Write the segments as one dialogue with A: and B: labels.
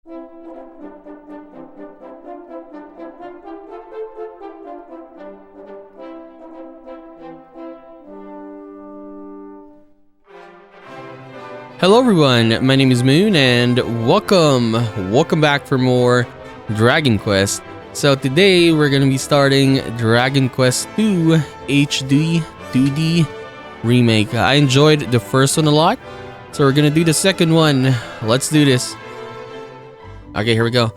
A: Hello everyone, my name is Moon and welcome back for more Dragon Quest. So today we're gonna be starting Dragon Quest 2 HD-2D Remake. I enjoyed the first one a lot, so we're gonna do the second one. Let's do this. Okay, here we go.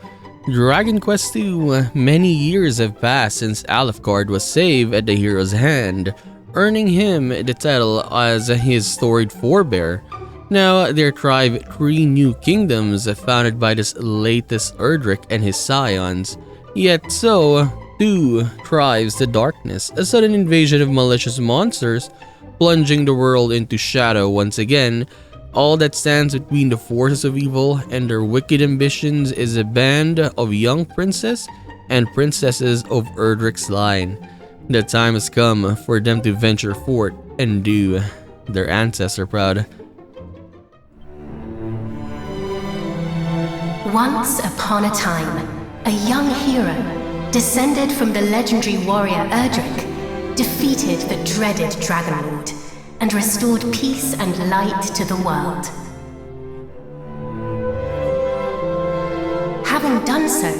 A: Dragon Quest 2. Many years have passed since Alefgard was saved at the hero's hand, earning him the title as his storied forebear. Now, there thrive 3 new kingdoms founded by this latest Erdrick and his SCIONS. Yet so, too, thrives the darkness, a sudden invasion of malicious monsters, plunging the world into shadow once again. All that stands between the forces of evil and their wicked ambitions is a band of young princes and princesses of Erdrick's line. The time has come for them to venture forth and do their ancestor proud.
B: Once upon a time, a young hero, descended from the legendary warrior Erdrick, defeated the dreaded Dragon Lord and restored peace and light to the world. Having done so,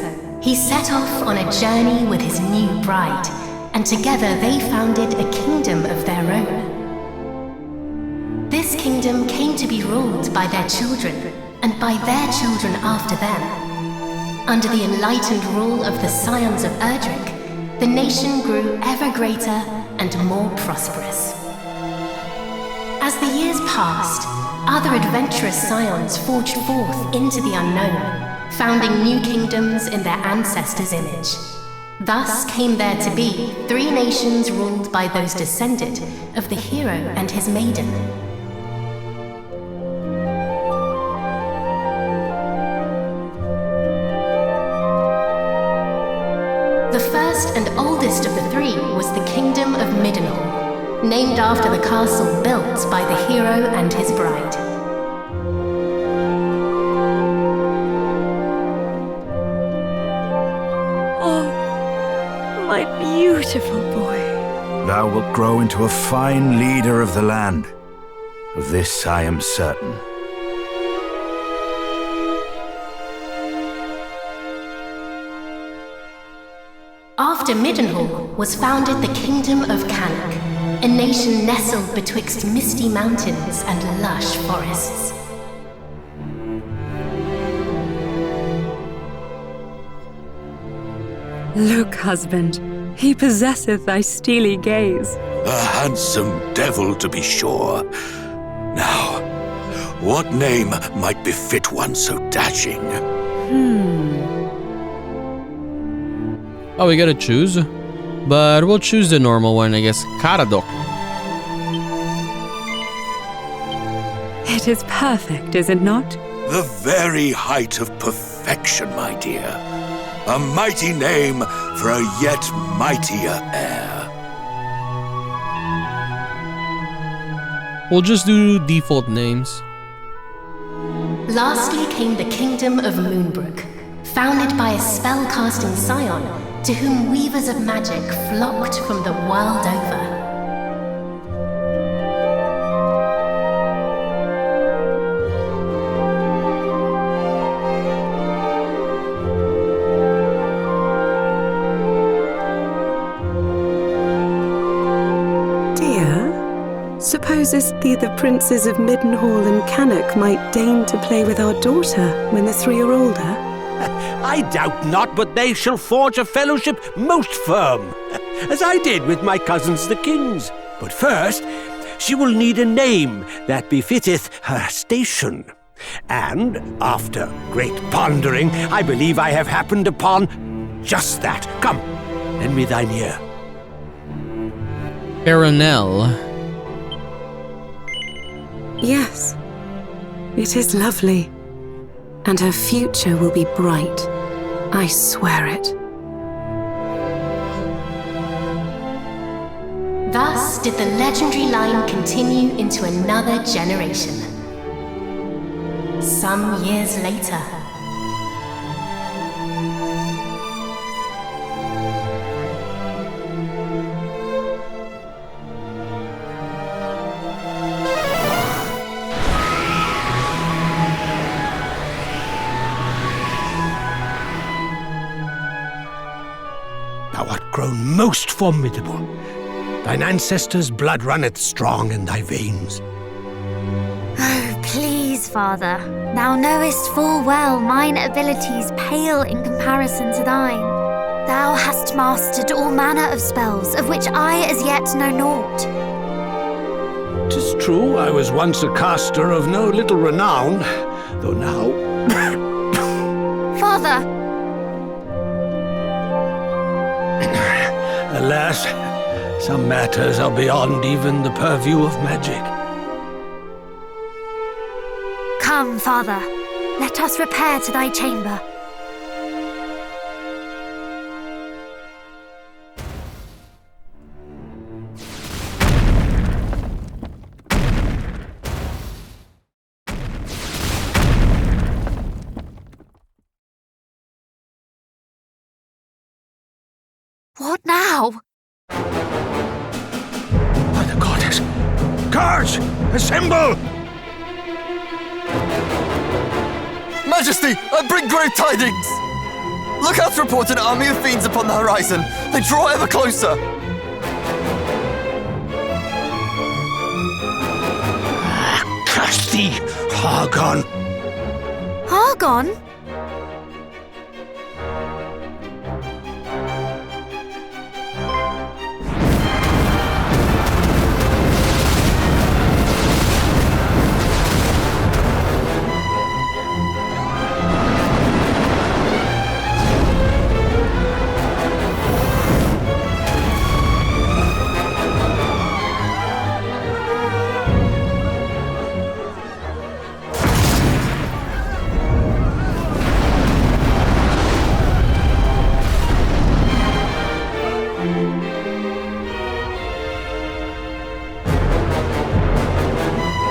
B: he set off on a journey with his new bride, and together they founded a kingdom of their own. This kingdom came to be ruled by their children, and by their children after them. Under the enlightened rule of the Scions of Erdrick, the nation grew ever greater and more prosperous. As the years passed, other adventurous Scions forged forth into the unknown, founding new kingdoms in their ancestors' image. Thus came there to be 3 nations ruled by those descended of the hero and his maiden. The first and oldest of the 3 was the Kingdom of Middenhall, named after the castle built by the hero and his bride.
C: Oh, my beautiful boy.
D: Thou wilt grow into a fine leader of the land. Of this I am certain.
B: After Middenhall was founded the Kingdom of Canuck, a nation nestled betwixt misty mountains and lush forests.
C: Look, husband, he possesseth thy steely gaze.
E: A handsome devil, to be sure. Now, what name might befit one so dashing?
A: Oh, we gotta choose? But we'll choose the normal one, I guess. Karadok.
C: It is perfect, is it not?
E: The very height of perfection, my dear. A mighty name for a yet mightier heir.
A: We'll just do default names.
B: Lastly came the Kingdom of Moonbrook, founded by a spell-casting scion to whom weavers of magic flocked from the world over.
C: Dear, supposest thee the princes of Middenhall and Canuck might deign to play with our daughter when the 3 are older?
F: I doubt not but they shall forge a fellowship most firm, as I did with my cousins the kings. But first, she will need a name that befitteth her station. And, after great pondering, I believe I have happened upon just that. Come, lend me thine ear.
A: Aranel.
C: Yes, it is lovely. And her future will be bright. I swear it.
B: Thus did the legendary line continue into another generation. Some years later,
F: grown most formidable. Thine ancestors' blood runneth strong in thy veins.
G: Oh, please, Father. Thou knowest full well mine abilities pale in comparison to thine. Thou hast mastered all manner of spells, of which I as yet know naught.
F: 'Tis true I was once a caster of no little renown, though now...
G: Father!
F: Alas, some matters are beyond even the purview of magic.
G: Come, Father. Let us repair to thy chamber. What now?
F: By the goddess! Guards! Assemble!
H: Majesty, I bring great tidings! Lookouts report an army of fiends upon the horizon. They draw ever closer.
F: Curse thee, Hargon!
G: Hargon?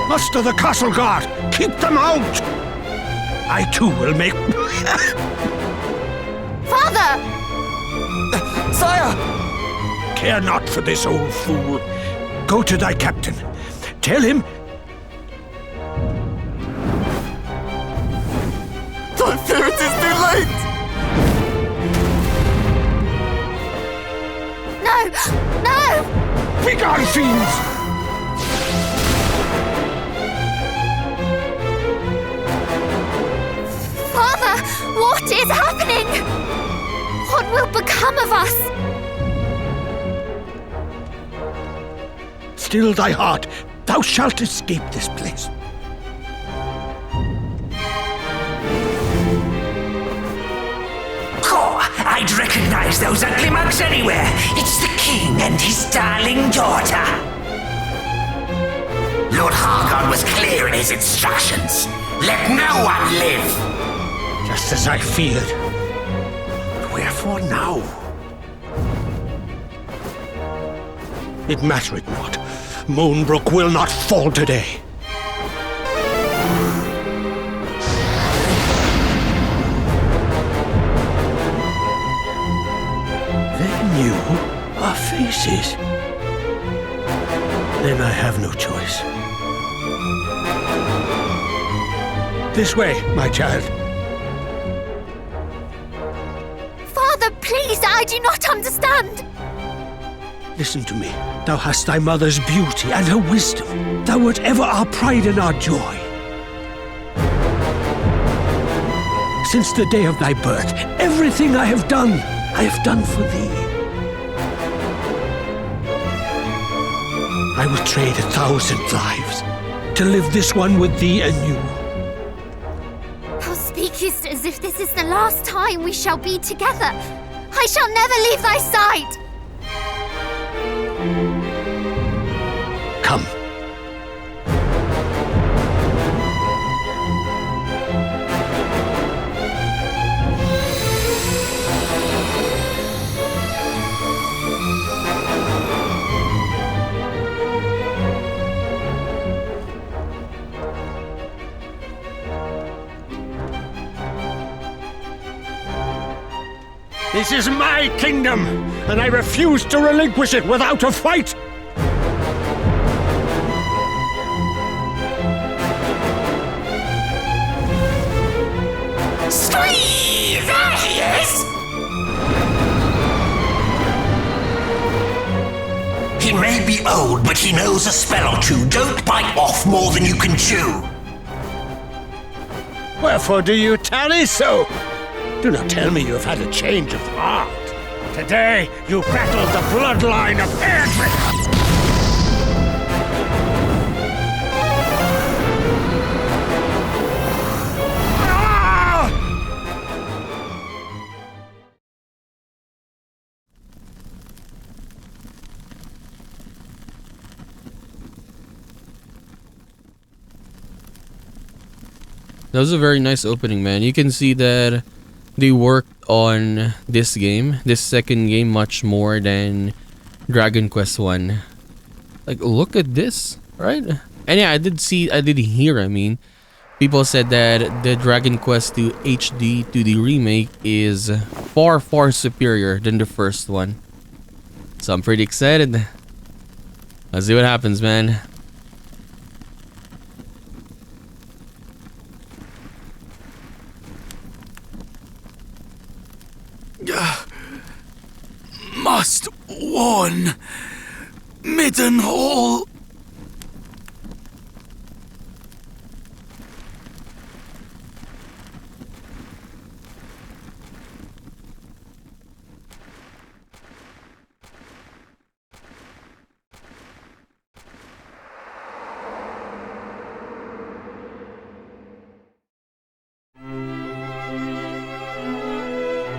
F: Muster the castle guard! Keep them out! I too will make...
G: Father!
H: Sire!
F: Care not for this old fool. Go to thy captain. Tell him...
H: I fear it is too late!
G: No! No!
F: Begone, fiends!
G: Father! What is happening? What will become of us?
F: Still thy heart. Thou shalt escape this place.
I: I'd recognize those ugly mugs anywhere. It's the king and his darling daughter. Lord Hargon was clear in his instructions. Let no one live.
F: Just as I feared. But wherefore now? It mattereth not. Moonbrook will not fall today. They knew our faces. Then I have no choice. This way, my child.
G: Father, please, I do not understand.
F: Listen to me. Thou hast thy mother's beauty and her wisdom. Thou wert ever our pride and our joy. Since the day of thy birth, everything I have done for thee. I would trade 1,000 lives to live this one with thee anew.
G: Thou speakest as if this is the last time we shall be together. I shall never leave thy side.
F: Come. This is my kingdom, and I refuse to relinquish it without a fight!
I: Scream! There he is! but he knows a spell or two. Don't bite off more than you can chew.
F: Wherefore do you tarry so? Do not tell me you have had a change of heart. Today, you battled the bloodline of Erdrick!
A: That was a very nice opening, man. You can see that they worked on this game, this second game, much more than Dragon Quest 1. Like, look at this, right? And yeah, I did hear, I mean, people said that the Dragon Quest 2 HD-2D remake is far, far superior than the first one. So I'm pretty excited. Let's see what happens, man.
E: Must warn Midden Hall.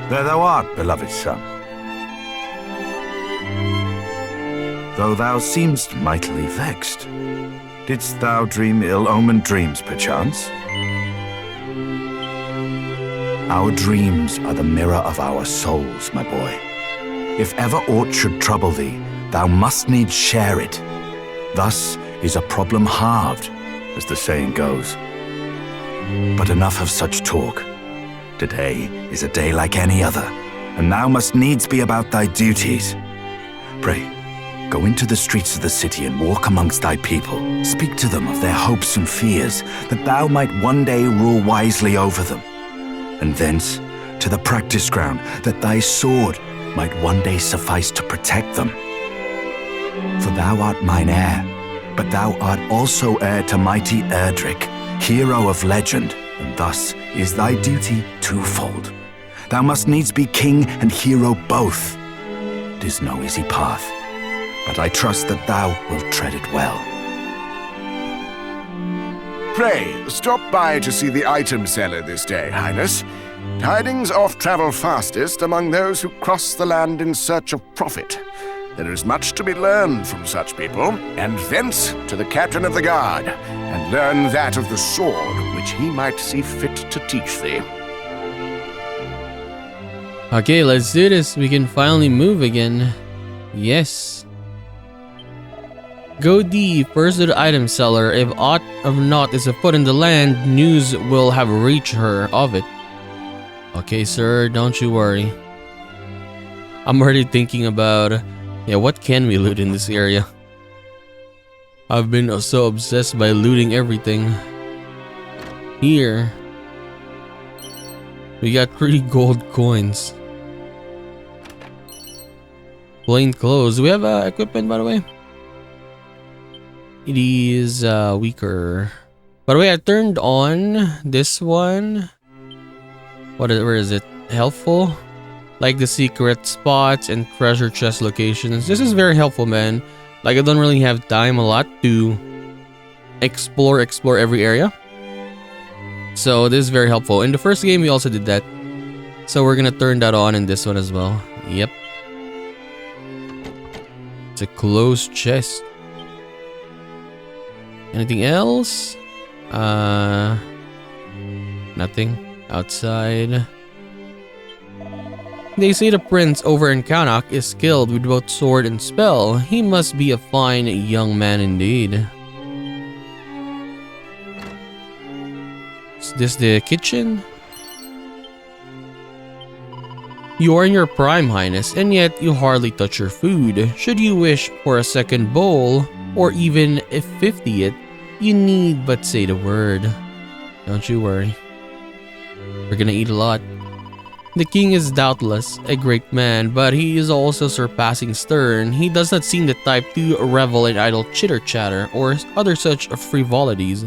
D: There thou art, beloved son. Though thou seemst mightily vexed, didst thou dream ill-omened dreams, perchance? Our dreams are the mirror of our souls, my boy. If ever aught should trouble thee, thou must needs share it. Thus is a problem halved, as the saying goes. But enough of such talk. Today is a day like any other, and thou must needs be about thy duties. Pray, go into the streets of the city and walk amongst thy people. Speak to them of their hopes and fears, that thou might one day rule wisely over them. And thence to the practice ground, that thy sword might one day suffice to protect them. For thou art mine heir, but thou art also heir to mighty Erdrick, hero of legend, and thus is thy duty twofold. Thou must needs be king and hero both. 'Tis no easy path, but I trust that thou wilt tread it well.
J: Pray, stop by to see the item seller this day, Highness. Tidings oft travel fastest among those who cross the land in search of profit. There is much to be learned from such people, and thence to the captain of the guard, and learn that of the sword which he might see fit to teach thee.
A: Okay, let's do this. We can finally move again. Yes. Go D, first to the item seller. If aught of naught is afoot in the land, news will have reached her of it. Okay, sir, don't you worry. I'm already thinking about, what can we loot in this area? I've been so obsessed by looting everything. Here, we got 3 gold coins. Plain clothes. Do we have equipment, by the way? It is weaker. By the way, I turned on this one. Where is it? Helpful? Like the secret spots and treasure chest locations. This is very helpful, man. Like, I don't really have time a lot to explore every area. So this is very helpful. In the first game, we also did that. So we're gonna turn that on in this one as well. Yep. It's a closed chest. Anything else? Nothing. Outside. They say the prince over in Kaunak is skilled with both sword and spell. He must be a fine young man indeed. Is this the kitchen? You are in your prime, Highness, and yet you hardly touch your food. Should you wish for a second bowl, or even a 50th, you need but say the word. Don't you worry. We're gonna eat a lot. The king is doubtless a great man, but he is also surpassing stern. He does not seem the type to revel in idle chitter-chatter or other such frivolities.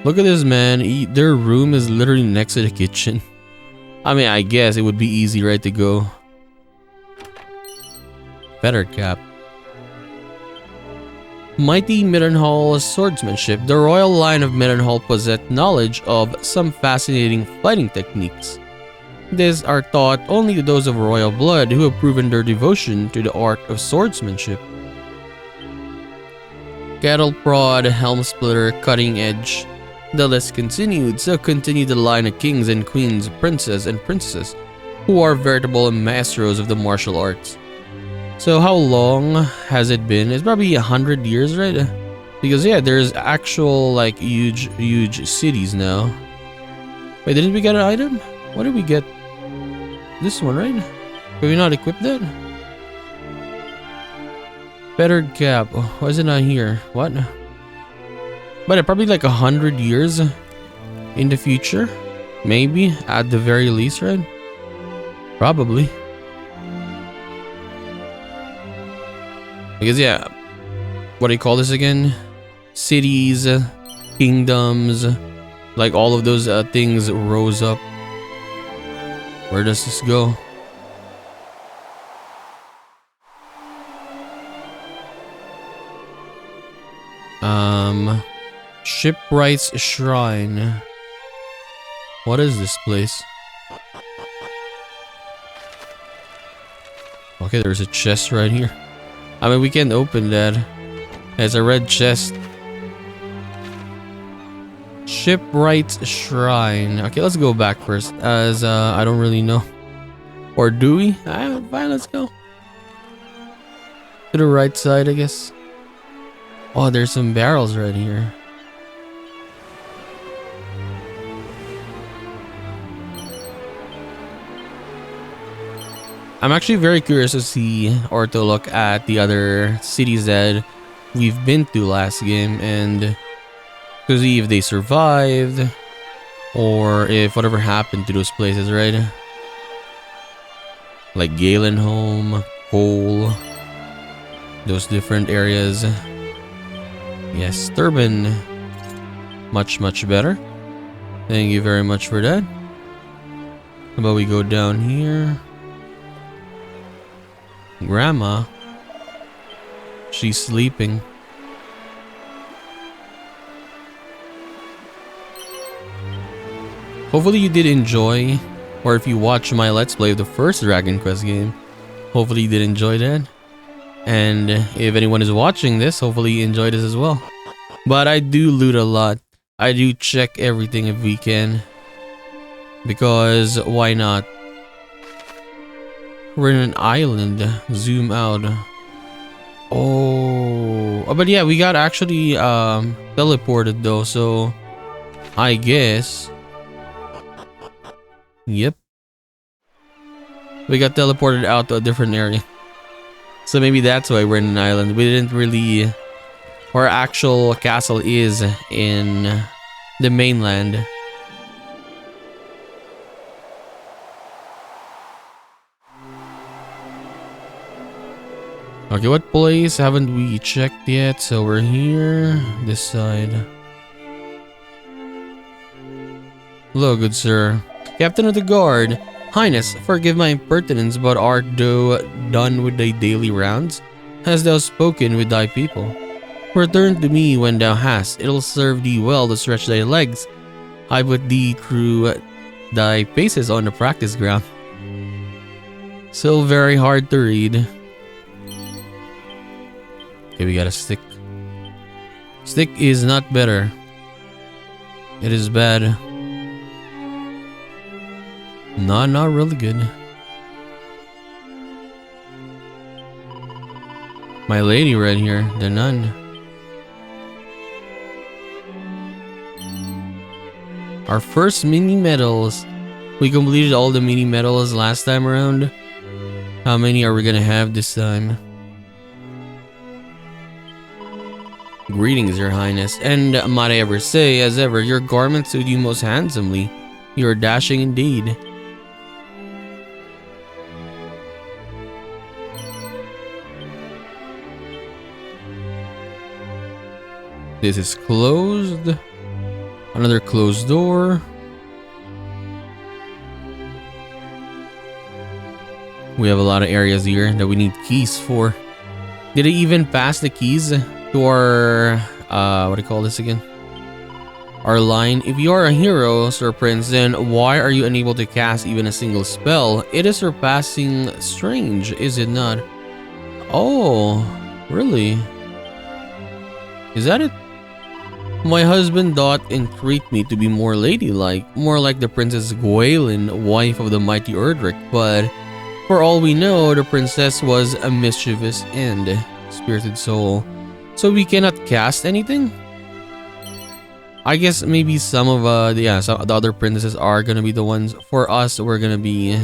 A: Look at this, man. Their room is literally next to the kitchen. I mean, I guess it would be easy, right, to go. Feather cap. Mighty Midenhall's swordsmanship. The royal line of Midenhall possessed knowledge of some fascinating fighting techniques. These are taught only to those of royal blood who have proven their devotion to the art of swordsmanship. Cattle prod, helm splitter, cutting edge. The list continued, so continued the line of kings and queens, princes and princesses, who are veritable maestros of the martial arts. So how long has it been? It's probably 100 years, right? Because yeah, there's actual like huge cities now. Wait, didn't we get an item? What did we get? This one, right? Can we not equip that? Feathered cap. Oh, why is it not here? What? But it probably like 100 years in the future, maybe at the very least, right? Probably. Because yeah, what do you call this again? Cities, kingdoms, like all of those things rose up. Where does this go? Shipwright's Shrine. What is this place? Okay, there's a chest right here. I mean, we can open that. It's a red chest. Shipwright's Shrine. Okay, let's go back first, as I don't really know. Or do we? Fine, let's go. To the right side, I guess. Oh, there's some barrels right here. I'm actually very curious to see or to look at the other cities that we've been to last game and to see if they survived or if whatever happened to those places, right? Like Galenholm, Cole, those different areas. Yes, Turban. Much better. Thank you very much for that. How about we go down here? Grandma. She's sleeping. Hopefully you did enjoy, or if you watched my Let's Play of the first Dragon Quest game, hopefully you did enjoy that. And if anyone is watching this, hopefully you enjoyed this as well. But I do loot a lot. I do check everything if we can. Because why not? We're in an island. Zoom out. Oh, but yeah, we got actually teleported though, so I guess. Yep. We got teleported out to a different area. So maybe that's why we're in an island. We didn't really... Our actual castle is in the mainland. Okay, what place haven't we checked yet? So we're here, this side. Hello, good sir. Captain of the guard. Highness, forgive my impertinence, but art thou done with thy daily rounds? Hast thou spoken with thy people? Return to me when thou hast. It'll serve thee well to stretch thy legs. I put thee through thy paces on the practice ground. Still very hard to read. Okay, we got a stick. Stick is not better. It is bad. No, not really good. My lady right here, the nun. Our first mini medals. We completed all the mini medals last time around. How many are we gonna have this time? Greetings, your highness, and might I ever say, as ever, your garments suit you most handsomely. You're dashing indeed. This is closed. Another closed door. We have a lot of areas here that we need keys for. Did I even pass the keys to our, what do you call this again? Our line. If you are a hero, Sir Prince, then why are you unable to cast even a single spell? It is surpassing strange, is it not? Oh, really? Is that it? My husband doth entreat me to be more ladylike, more like the Princess Gwaelin, wife of the mighty Erdrick, but for all we know, the princess was a mischievous and spirited soul. So we cannot cast anything? I guess maybe some of the other princesses are gonna be the ones. For us, we're gonna be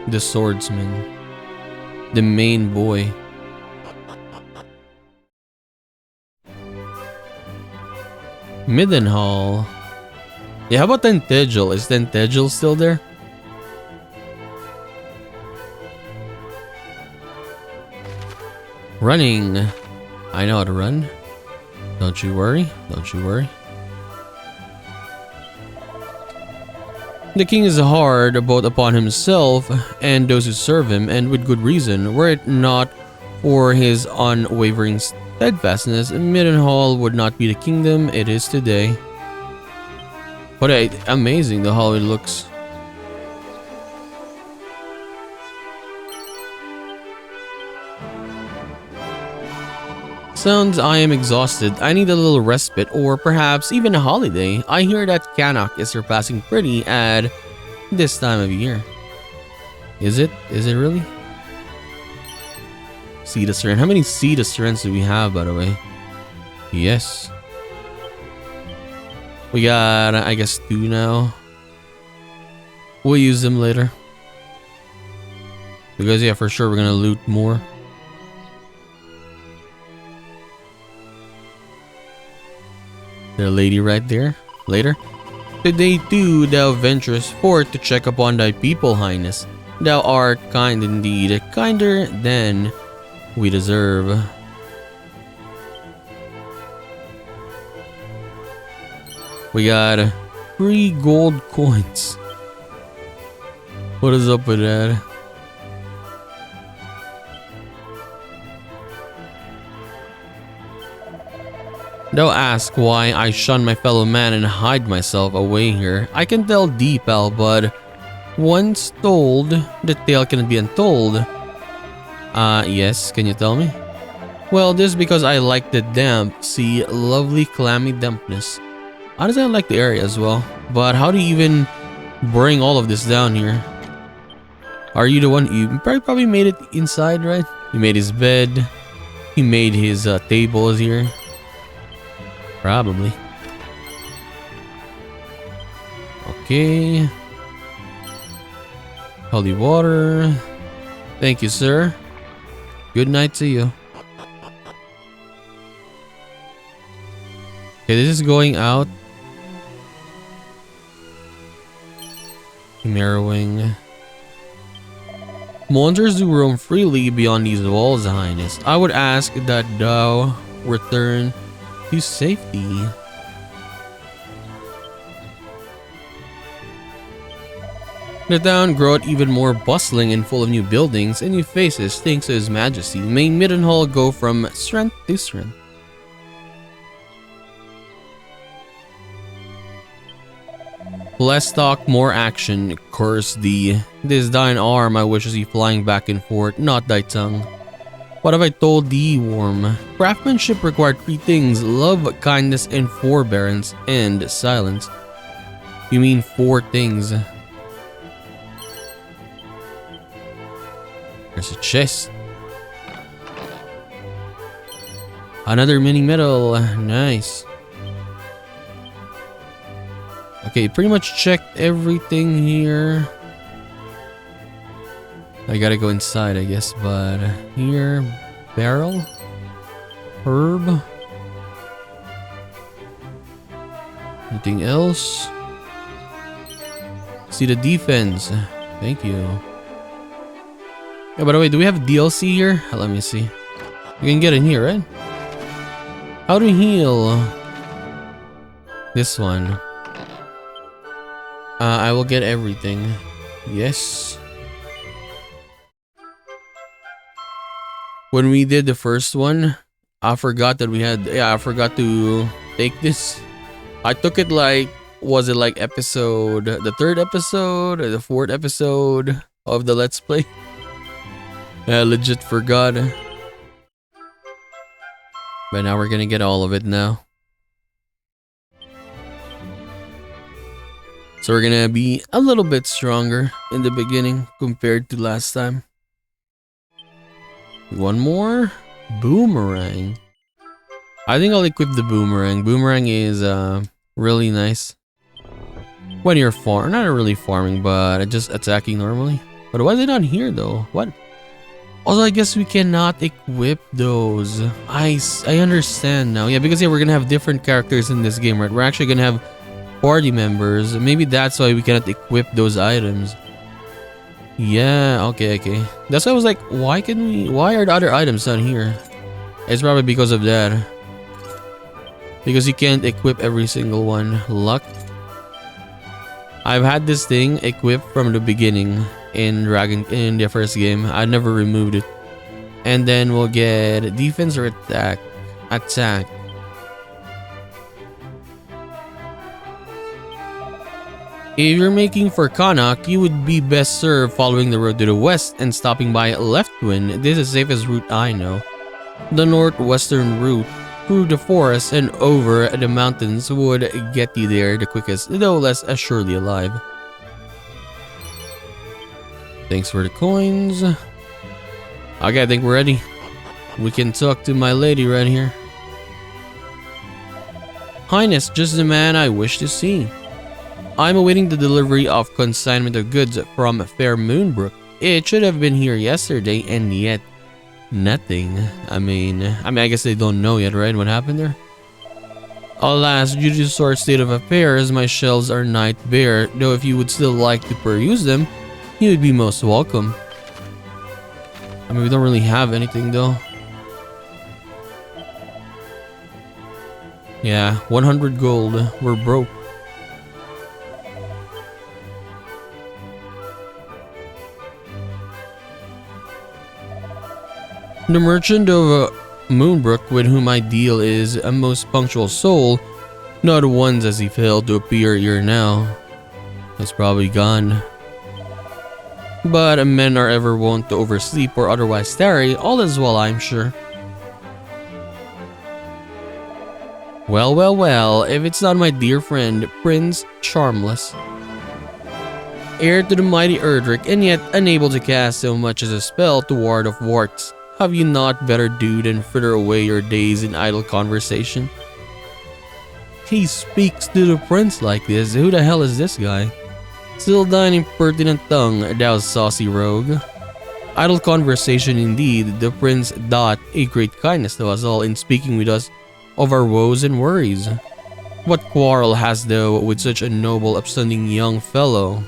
A: the swordsman, the main boy. Middenhall. Yeah, how about Tentedgel? Is Tentedgel still there? Running. I know how to run. Don't you worry. Don't you worry. The king is hard both upon himself and those who serve him, and with good reason. Were it not for his unwavering steadfastness, Middenhall would not be the kingdom it is today. But amazing how it looks. Sounds I am exhausted. I need a little respite or perhaps even a holiday. I hear that Canuck is surpassing pretty at this time of year. Is it? Is it really? Seed of Strength. How many Seed of Strengths do we have, by the way? Yes. We got, I guess, 2 now. We'll use them later. Because, yeah, for sure we're gonna loot more. The lady right there. Later. Today too thou venturest forth to check upon thy people, Highness. Thou art kind indeed, kinder than we deserve. We got 3 gold coins. What is up with that? Thou ask why I shun my fellow man and hide myself away here. I can tell thee, pal, but once told, the tale cannot be untold. Yes, can you tell me? Well, this is because I like the damp, see, lovely clammy dampness. Honestly, I like the area as well. But how do you even bring all of this down here? Are you the one? You probably made it inside, right? He made his bed. He made his tables here. Probably. Okay. Holy water. Thank you, sir. Good night to you. Okay, this is going out. Marrowing. Monsters do roam freely beyond these walls, Highness. I would ask that thou return to safety. The town groweth even more bustling and full of new buildings and new faces thanks to His Majesty. May Middenhall go from strength to strength. Less talk, more action. Curse thee. This thine arm I wish to see flying back and forth, not thy tongue. What have I told thee, worm? Craftsmanship required 3 things: love, kindness, and forbearance, and silence. You mean 4 things. There's a chest. Another mini medal. Nice. Okay, pretty much checked everything here. I gotta go inside, I guess, but here, barrel, herb, anything else? See the defense. Thank you. Yeah, by the way, do we have DLC here? Let me see. You can get in here, right? How to heal? This one. I will get everything. Yes. When we did the first one, I forgot that we had... Yeah, I forgot to take this. I took it like... Was it like episode... The 3rd episode or the 4th episode of the Let's Play? I legit forgot. But now we're gonna get all of it now. So we're gonna be a little bit stronger in the beginning compared to last time. One more boomerang. I think I'll equip the boomerang. Boomerang is really nice when you're not really farming, but just attacking normally. But why is it not here though? What? Also, I guess we cannot equip those. I understand now. Yeah, because we're gonna have different characters in this game, right? We're actually gonna have party members. Maybe that's why we cannot equip those items. Yeah, okay. That's why I was like, why are the other items not here? It's probably because of that. Because you can't equip every single one. Luck. I've had this thing equipped from the beginning in the first game. I never removed it. And then we'll get defense or attack. Attack. If you're making for Connacht, you would be best served following the road to the west and stopping by Leftwin. This is the safest route I know. The northwestern route through the forest and over the mountains would get you there the quickest, though less assuredly alive. Thanks for the coins. Okay, I think we're ready. We can talk to my lady right here. Highness, just the man I wish to see. I'm awaiting the delivery of consignment of goods from Fair Moonbrook. It should have been here yesterday, and yet nothing. I mean, I guess they don't know yet, right? What happened there? Alas, due to the sore state of affairs, my shelves are night bare. Though if you would still like to peruse them, you would be most welcome. I mean, we don't really have anything though. Yeah, 100 gold. We're broke. The merchant of Moonbrook with whom I deal is a most punctual soul, not once as he failed to appear here now. He's probably gone. But men are ever wont to oversleep or otherwise tarry, all is well, I'm sure. Well, if it's not my dear friend, Prince Charmless. Heir to the mighty Erdrick, and yet unable to cast so much as a spell to ward off warts. Have you not better do than fritter away your days in idle conversation? He speaks to the prince like this. Who the hell is this guy? Still thine impertinent tongue, thou saucy rogue. Idle conversation indeed. The prince doth a great kindness to us all in speaking with us of our woes and worries. What quarrel hast thou with such a noble, upstanding young fellow,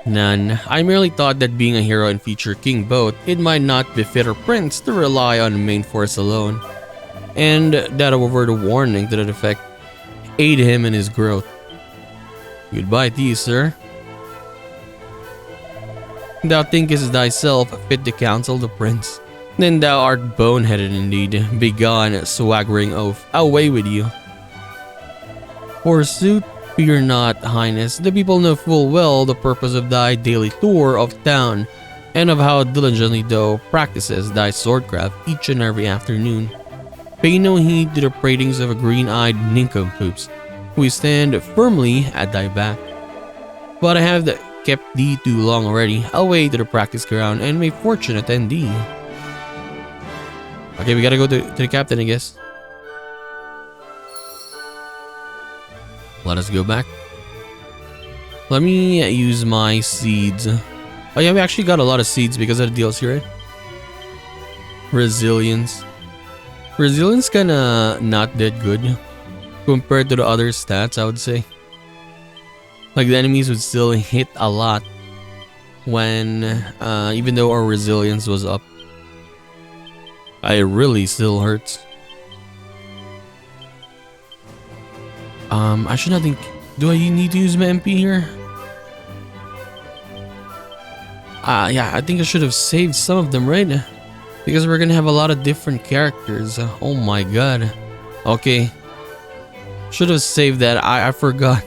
A: None. I merely thought that being a hero and future king both, it might not befit a prince to rely on main force alone. And that over the warning to that effect, aid him in his growth. Goodbye to you, sir. Thou thinkest thyself fit to counsel the prince. Then thou art boneheaded indeed. Begone, swaggering oaf. Away with you. Forsooth, fear not, highness. The people know full well the purpose of thy daily tour of town, and of how diligently thou practices thy swordcraft each and every afternoon. Pay no heed to the pratings of a green-eyed nincompoops, who stand firmly at thy back. But I have kept thee too long already. Away to the practice ground, and may fortune attend thee. Okay, we gotta go to the captain, I guess. Let us go back. Let me use my seeds. Oh yeah, we actually got a lot of seeds because of the DLC, right? Resilience. Resilience kinda not that good compared to the other stats, I would say. Like the enemies would still hit a lot when, even though our resilience was up. It really still hurts. I should not think. Do I need to use my MP here? Yeah, I think I should have saved some of them, right? Because we're gonna have a lot of different characters. Oh my god. Okay. Should have saved that. I forgot.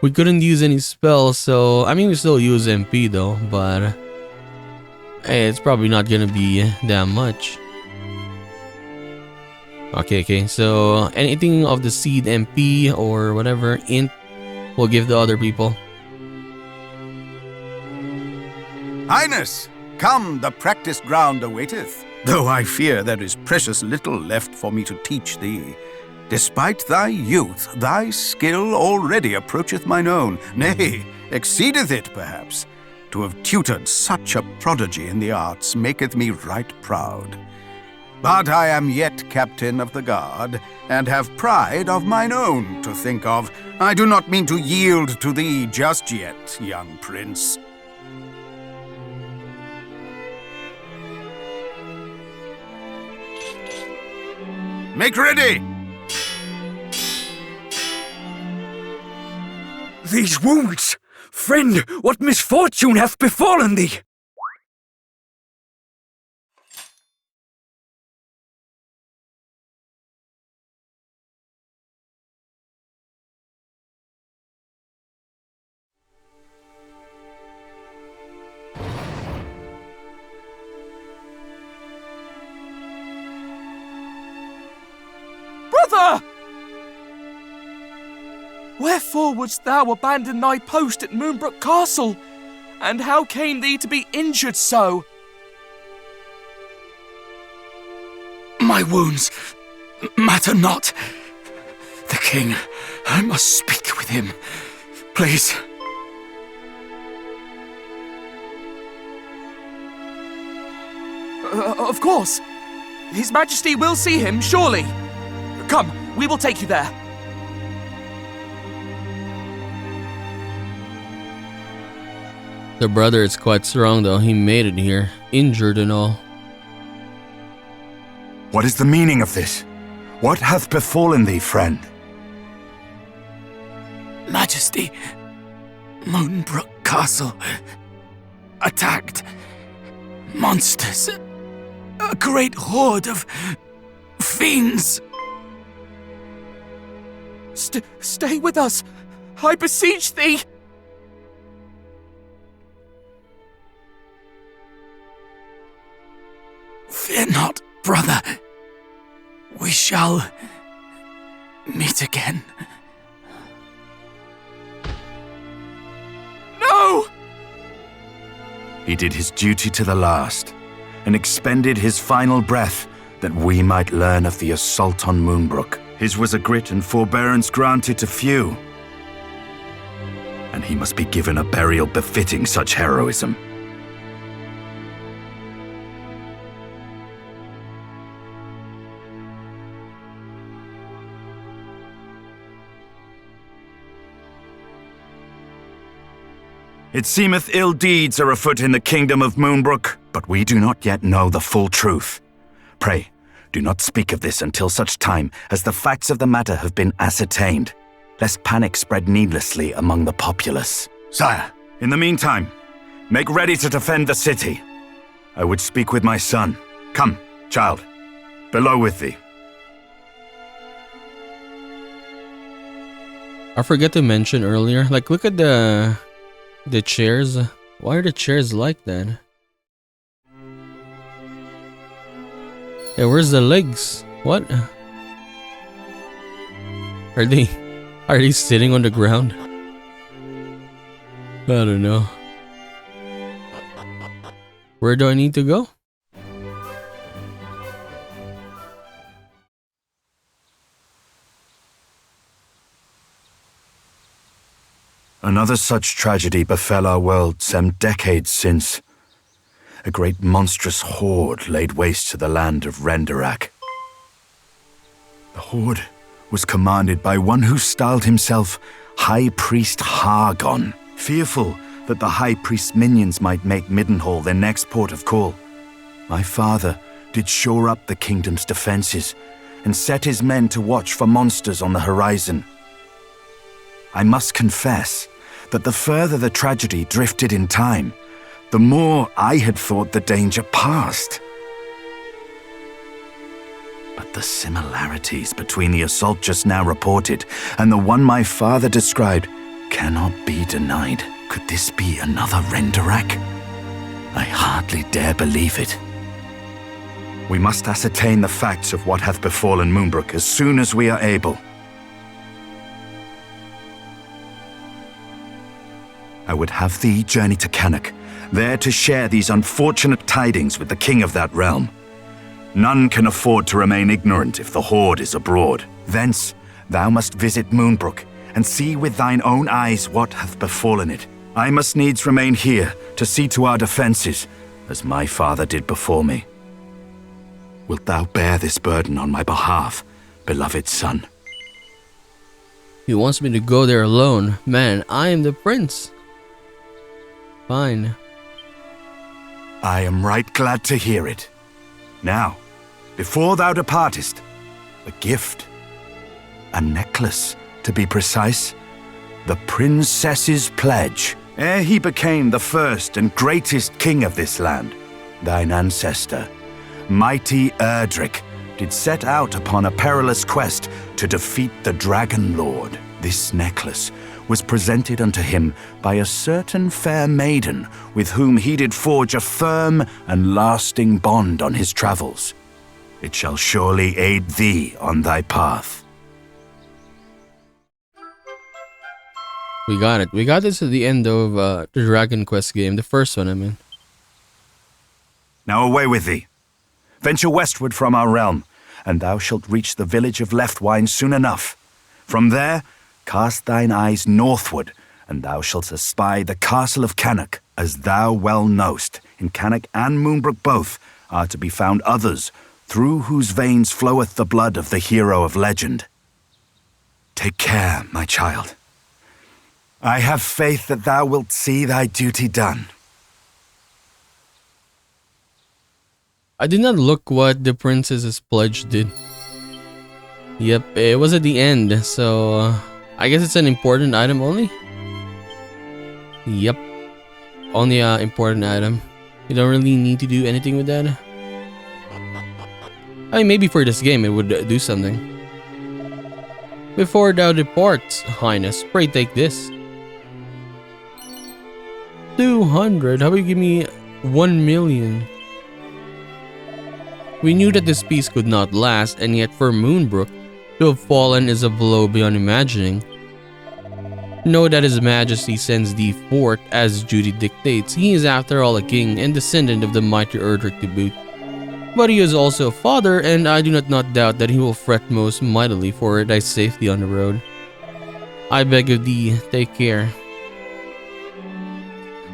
A: We couldn't use any spells, so I mean we still use MP though, but hey, it's probably not gonna be that much. Okay, so anything of the seed MP or whatever int we'll give the other people.
K: Highness, come, the practice ground awaiteth, though I fear there is precious little left for me to teach thee. Despite thy youth, thy skill already approacheth mine own, nay, exceedeth it perhaps. To have tutored such a prodigy in the arts maketh me right proud. But I am yet captain of the guard, and have pride of mine own to think of. I do not mean to yield to thee just yet, young prince. Make ready!
I: These wounds! Friend, what misfortune hath befallen thee?
L: Brother! Wherefore wouldst thou abandon thy post at Moonbrook Castle? And how came thee to be injured so?
M: My wounds matter not. The king, I must speak with him. Please.
L: Of course. His Majesty will see him, surely. Come, we will take you there.
A: The brother is quite strong though. He made it here, injured and all.
D: What is the meaning of this? What hath befallen thee, friend?
M: Majesty, Moonbrook Castle attacked. Monsters. A great horde of fiends.
L: Stay with us, I beseech thee.
M: Fear not, brother. We shall meet again.
L: No!
D: He did his duty to the last, and expended his final breath that we might learn of the assault on Moonbrook. His was a grit and forbearance granted to few, and he must be given a burial befitting such heroism. It seemeth ill deeds are afoot in the kingdom of Moonbrook, but we do not yet know the full truth. Pray, do not speak of this until such time as the facts of the matter have been ascertained, lest panic spread needlessly among the populace. Sire, in the meantime, make ready to defend the city. I would speak with my son. Come, child, below with thee.
A: I forgot to mention earlier, like look at the chairs. Why are the chairs like that? Yeah, where's the legs? What? Are they sitting on the ground? I don't know. Where do I need to go?
D: Another such tragedy befell our world some decades since. A great monstrous horde laid waste to the land of Erdrick. The horde was commanded by one who styled himself High Priest Hargon, fearful that the High Priest's minions might make Middenhall their next port of call. My father did shore up the kingdom's defenses and set his men to watch for monsters on the horizon. I must confess that the further the tragedy drifted in time, the more I had thought the danger past. But the similarities between the assault just now reported and the one my father described cannot be denied. Could this be another Erdrick? I hardly dare believe it. We must ascertain the facts of what hath befallen Moonbrook as soon as we are able. I would have thee journey to Cannock, there to share these unfortunate tidings with the king of that realm. None can afford to remain ignorant if the Horde is abroad. Thence thou must visit Moonbrook, and see with thine own eyes what hath befallen it. I must needs remain here to see to our defences, as my father did before me. Wilt thou bear this burden on my behalf, beloved son?
A: He wants me to go there alone. Man, I am the prince. Fine.
D: I am right glad to hear it. Now, before thou departest, a gift. A necklace, to be precise. The princess's pledge. Ere he became the first and greatest king of this land, thine ancestor, mighty Erdrick, did set out upon a perilous quest to defeat the Dragon Lord. This necklace was presented unto him by a certain fair maiden with whom he did forge a firm and lasting bond on his travels. It shall surely aid thee on thy path.
A: We got it. We got this at the end of the Dragon Quest game. The first one, I mean.
D: Now away with thee. Venture westward from our realm, and thou shalt reach the village of Leftwine soon enough. From there, cast thine eyes northward, and thou shalt espy the castle of Cannock. As thou well knowst, in Cannock and Moonbrook both are to be found others, through whose veins floweth the blood of the hero of legend. Take care, my child. I have faith that thou wilt see thy duty done.
A: I did not look what the princess's pledge did. Yep, it was at the end, so I guess it's an important item only? Yep. Only an important item. You don't really need to do anything with that. I mean, maybe for this game it would do something. Before thou departs, Highness, pray take this. 200. How about you give me 1 million? We knew that this peace could not last, and yet for Moonbrook to have fallen is a blow beyond imagining. Know that His Majesty sends thee forth as duty dictates. He is after all a king and descendant of the mighty Erdrick to boot. But he is also a father, and I do not doubt that he will fret most mightily for thy safety on the road. I beg of thee, take care.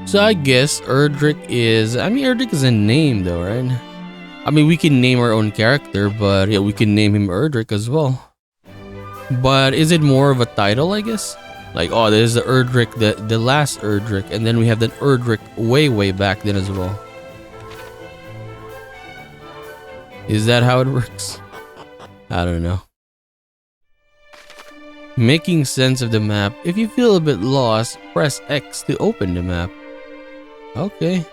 A: So I guess Erdrick is... Erdrick is a name though, right? I mean, we can name our own character, but yeah, we can name him Erdrick as well. But is it more of a title, I guess? Like, oh, there's the Erdrick, the last Erdrick, and then we have the Erdrick way back then as well. Is that how it works? I don't know. Making sense of the map. If you feel a bit lost, press X to open the map. Okay.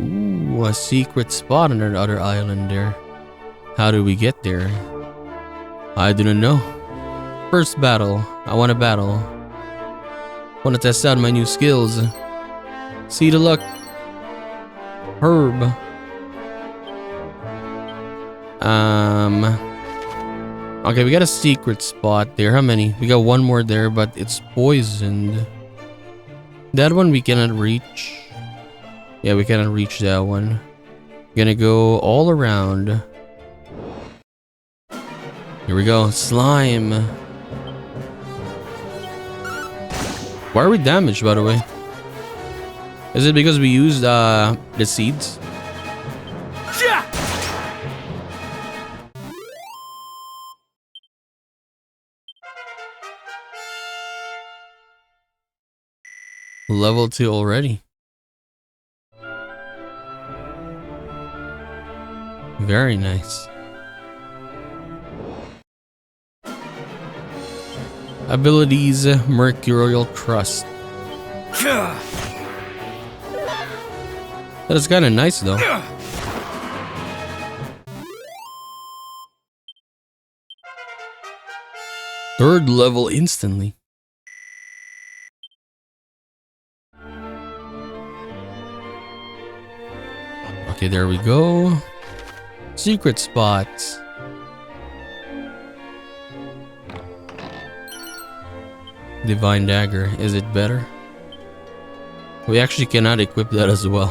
A: Ooh, a secret spot on another island there. How do we get there? I do not know. First battle. I want to battle. Want to test out my new skills. See the luck. Herb. Okay, we got a secret spot there. How many? We got one more there, but it's poisoned. That one we cannot reach. Yeah, we cannot reach that one. Gonna go all around. Here we go. Slime. Why are we damaged, by the way? Is it because we used the seeds? Level 2 already. Very nice. Abilities, Mercurial Trust. That is kind of nice though. Third level instantly. Okay, there we go. Secret spots. Divine Dagger, is it better? We actually cannot equip that as well.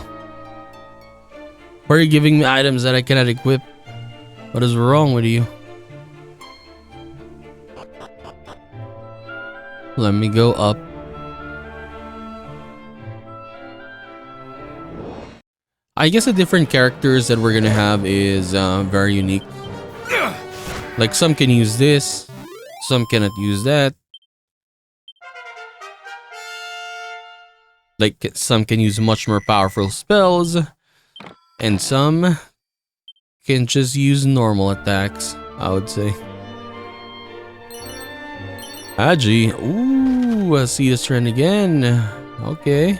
A: Why are you giving me items that I cannot equip? What is wrong with you? Let me go up. I guess the different characters that we're gonna have is very unique. Like some can use this, some cannot use that. Like some can use much more powerful spells, and some can just use normal attacks, I would say. Agi, ooh, I see this trend again. Okay.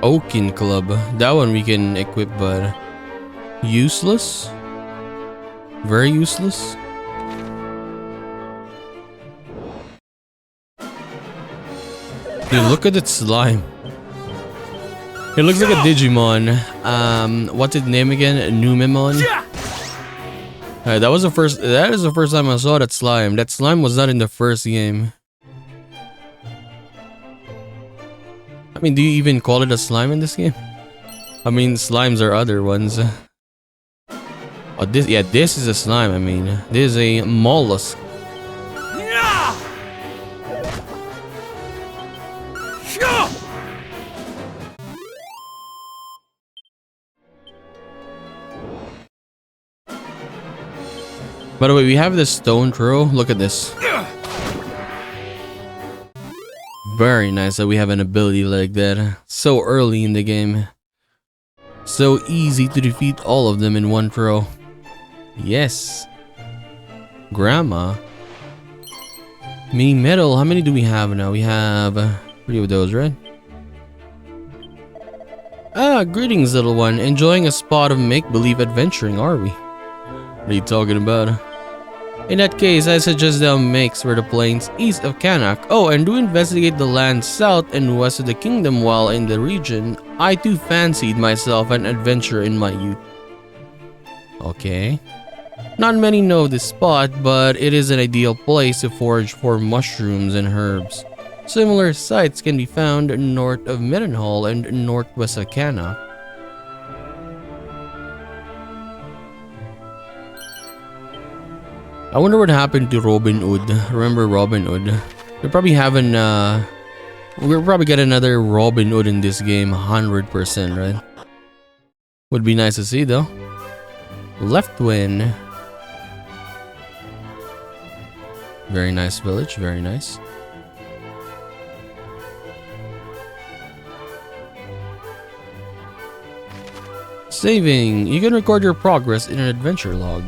A: Oaken Club, that one we can equip, but useless? Very useless. Dude, look at its slime. It looks like a Digimon. What's its name again? Numemon? That is the first time I saw that slime. That slime was not in the first game. I mean, do you even call it a slime in this game? I mean, slimes are other ones. Oh, this is a slime. I mean, this is a mollusk. By the way, we have this stone throw. Look at this. Very nice that we have an ability like that so early in the game. So easy to defeat all of them in one throw. Yes. Grandma. Mini medal. How many do we have now? We have 3 of those, right? Ah, greetings, little one. Enjoying a spot of make-believe adventuring, are we? What are you talking about? In that case, I suggest thou makes for the plains east of Kanak. Oh, and do investigate the land south and west of the kingdom while in the region. I too fancied myself an adventurer in my youth. Okay. Not many know this spot, but it is an ideal place to forage for mushrooms and herbs. Similar sites can be found north of Meadenhall and northwest of Kanak. I wonder what happened to Robin Hood. Remember Robin Hood? We'll probably get another Robin Hood in this game, 100%, right? Would be nice to see though. Left Win. Very nice village, very nice. Saving. You can record your progress in an adventure log.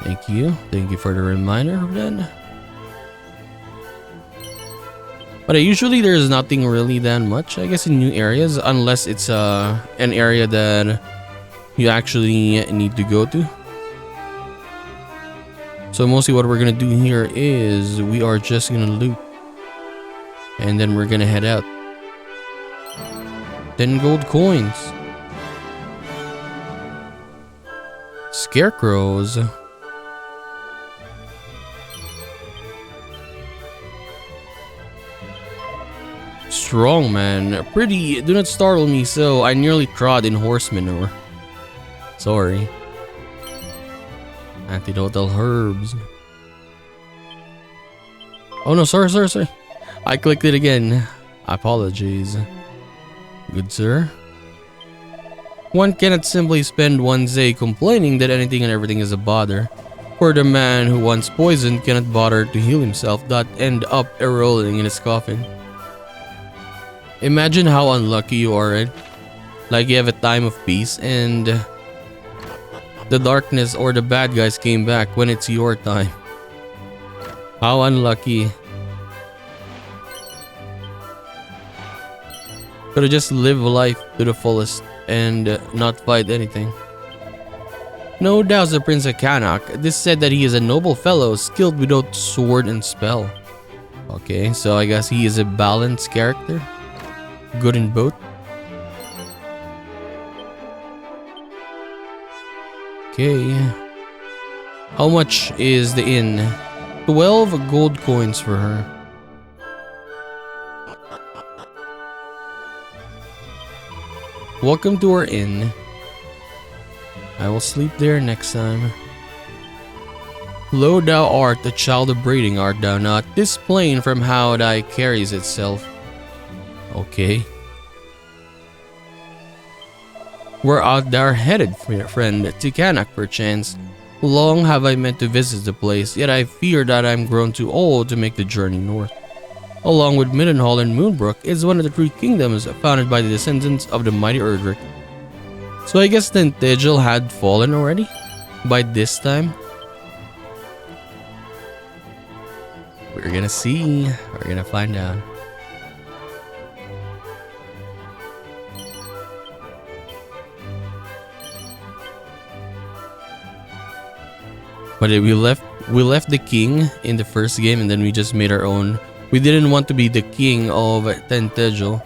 A: Thank you. Thank you for the reminder of that. But usually there's nothing really that much, I guess, in new areas, unless it's an area that you actually need to go to. So mostly what we're gonna do here is we are just gonna loot. And then we're gonna head out. 10 gold coins. Scarecrows. Strong man, pretty. Do not startle me so. I nearly trod in horse manure. Sorry. Antidotal herbs. Oh no, sorry. I clicked it again. Apologies. Good sir. One cannot simply spend one's day complaining that anything and everything is a bother. For the man who once poisoned cannot bother to heal himself that end up rolling in his coffin. Imagine how unlucky you are, right? Like you have a time of peace and the darkness or the bad guys came back when it's your time. How unlucky. Could have just live life to the fullest and not fight anything. No doubts the Prince of Canuck. This said that he is a noble fellow, skilled with both sword and spell. Okay, so I guess he is a balanced character. Good in both. Okay. How much is the inn? 12 gold coins for her. Welcome to our inn. I will sleep there next time. Lo thou art the child of breeding, art thou not? This plain from how thy carries itself. Okay. Where art thou headed, friend? To Canuck, perchance. Long have I meant to visit the place, yet I fear that I am grown too old to make the journey north. Along with Middenhall and Moonbrook, is one of the three kingdoms founded by the descendants of the mighty Erdrick. So I guess Tintagel had fallen already? By this time? We're gonna see. We're gonna find out. But we left the king in the first game and then we just made our own. We didn't want to be the king of Tintagel.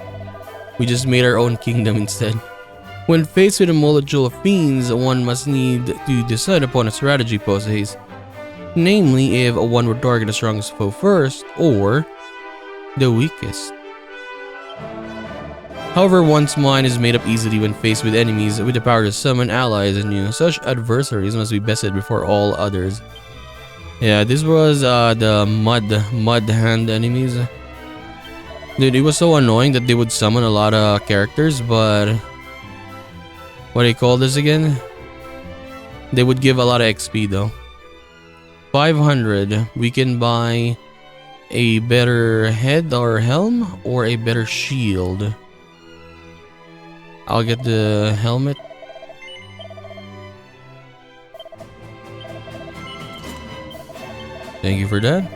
A: We just made our own kingdom instead. When faced with a multitude of fiends, one must need to decide upon a strategy post haste. Namely, if one would target the strongest foe first, or the weakest. However, one's mind is made up easily when faced with enemies with the power to summon allies anew. Such adversaries must be bested before all others. Yeah, this was the mud hand enemies. Dude, it was so annoying that they would summon a lot of characters, but what do you call this again? They would give a lot of XP though. 500. We can buy a better head or helm or a better shield. I'll get the helmet. Thank you for that.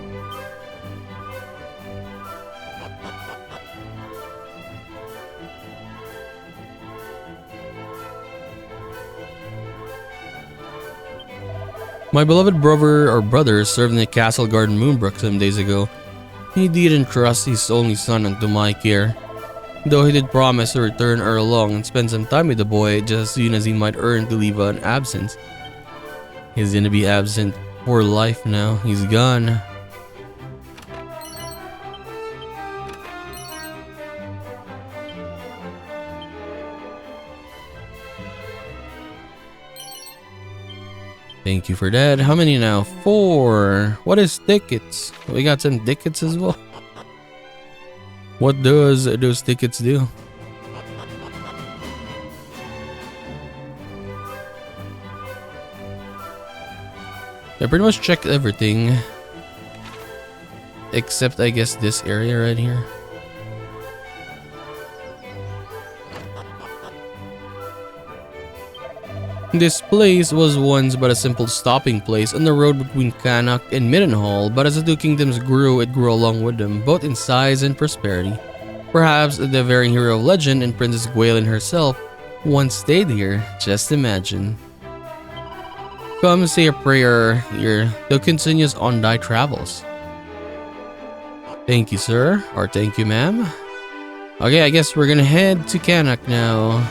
A: My beloved brother served in the castle guard in Moonbrook some days ago. He didn't trust his only son unto my care, though he did promise to return ere long and spend some time with the boy just as soon as he might earn to leave an absence. He's gonna be absent for life now. He's gone. Thank you for that. How many now? 4. What is tickets? We got some tickets as well. What does those tickets do? I pretty much checked everything. Except I guess this area right here. This place was once but a simple stopping place on the road between Canuck and Middenhall, but as the two kingdoms grew, it grew along with them, both in size and prosperity. Perhaps the very hero of legend and Princess Gwaelin herself once stayed here, just imagine. Come say a prayer here, thou continues on thy travels. Thank you, sir, or thank you, ma'am. Okay, I guess we're gonna head to Canuck now.